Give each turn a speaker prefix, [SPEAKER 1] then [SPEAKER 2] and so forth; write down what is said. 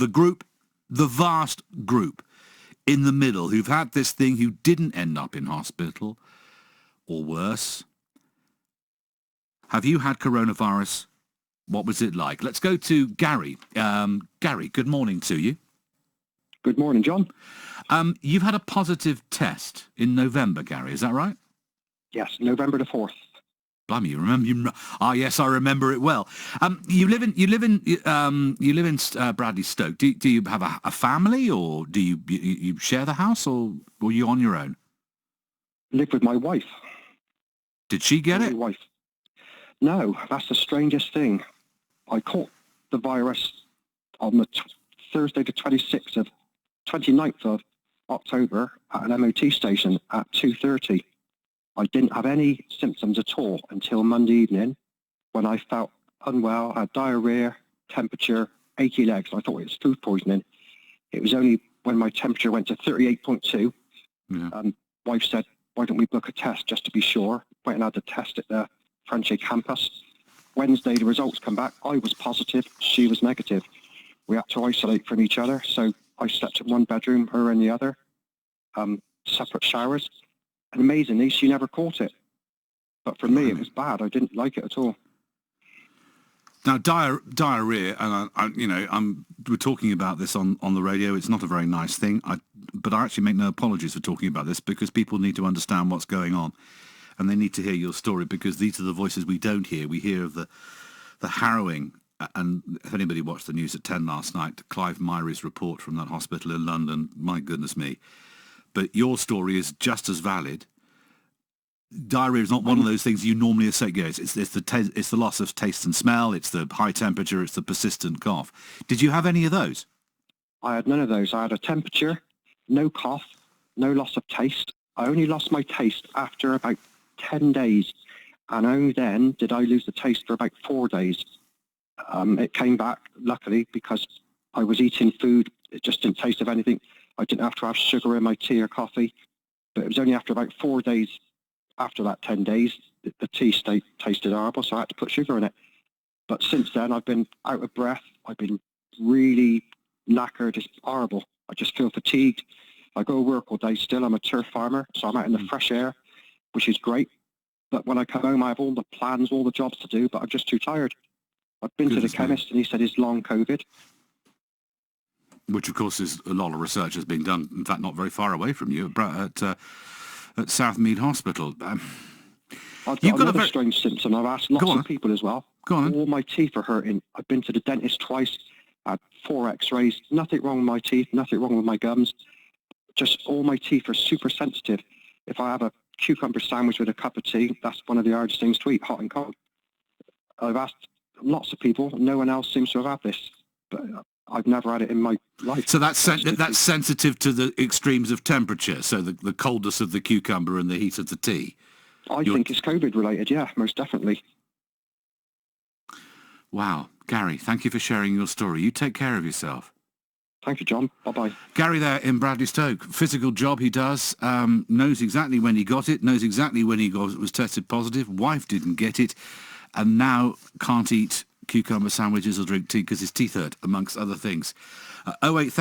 [SPEAKER 1] the vast group in the middle who've had this thing, who didn't end up in hospital, or worse. Have you had coronavirus? What was it like? Let's go to Gary. Gary, good morning to you.
[SPEAKER 2] Good morning, John.
[SPEAKER 1] You've had a positive test in November, Gary, is that right?
[SPEAKER 2] Yes, November the 4th.
[SPEAKER 1] Blimey, you remember? Yes, I remember it well. You live in Bradley Stoke. Do you have a family, or do you share the house, or were you on your own?
[SPEAKER 2] Live with my wife.
[SPEAKER 1] Did she get it?
[SPEAKER 2] My wife. No, that's the strangest thing. I caught the virus on the Thursday the 29th of October at an MOT station at 2:30. I didn't have any symptoms at all until Monday evening when I felt unwell, had diarrhea, temperature, achy legs. I thought it was food poisoning. It was only when my temperature went to 38.2. Wife said, why don't we book a test just to be sure? Went and had the test at the French campus. Wednesday, the results come back. I was positive. She was negative. We had to isolate from each other. So I slept in one bedroom, her in the other, separate showers. And amazingly, she never caught it. But for me, it was bad. I didn't like it at all.
[SPEAKER 1] Now, diarrhea, and we're talking about this on the radio. It's not a very nice thing. But I actually make no apologies for talking about this, because people need to understand what's going on, and they need to hear your story, because these are the voices we don't hear. We hear of the harrowing. And if anybody watched the news at 10 last night, Clive Myrie's report from that hospital in London, my goodness me. But your story is just as valid. Diarrhea is not one of those things you normally associate. It's the loss of taste and smell. It's the high temperature. It's the persistent cough. Did you have any of those?
[SPEAKER 2] I had none of those. I had a temperature, no cough, no loss of taste. I only lost my taste after about 10 days. And only then did I lose the taste for about 4 days. It came back, luckily, because I was eating food. It just didn't taste of anything. I didn't have to have sugar in my tea or coffee. But it was only after about 4 days, after that 10 days, the tea tasted horrible, so I had to put sugar in it. But since then, I've been out of breath. I've been really knackered. It's horrible. I just feel fatigued. I go to work all day still. I'm a turf farmer, so I'm out in the fresh air, which is great. But when I come home, I have all the plans, all the jobs to do, but I'm just too tired. I've been to the chemist, and he said it's long COVID.
[SPEAKER 1] Which, of course, is a lot of research has been done, in fact, not very far away from you, at Southmead Hospital.
[SPEAKER 2] I've got another strange symptom. I've asked lots of people as well.
[SPEAKER 1] Go on.
[SPEAKER 2] All my teeth are hurting. I've been to the dentist twice. I had 4 x-rays. Nothing wrong with my teeth. Nothing wrong with my gums. Just all my teeth are super sensitive. If I have a cucumber sandwich with a cup of tea, that's one of the hardest things to eat, hot and cold. I've asked lots of people. No one else seems to have had this. But I've never had it in my life.
[SPEAKER 1] So that's sensitive to the extremes of temperature, so the coldness of the cucumber and the heat of the tea.
[SPEAKER 2] I think it's COVID related, yeah, most definitely.
[SPEAKER 1] Wow. Gary, thank you for sharing your story. You take care of yourself.
[SPEAKER 2] Thank you, John. Bye-bye.
[SPEAKER 1] Gary there in Bradley Stoke. Physical job he does, knows exactly when he got it, knows exactly when he was tested positive. Wife didn't get it, and now can't eat cucumber sandwiches or drink tea because his teeth hurt, amongst other things. 08000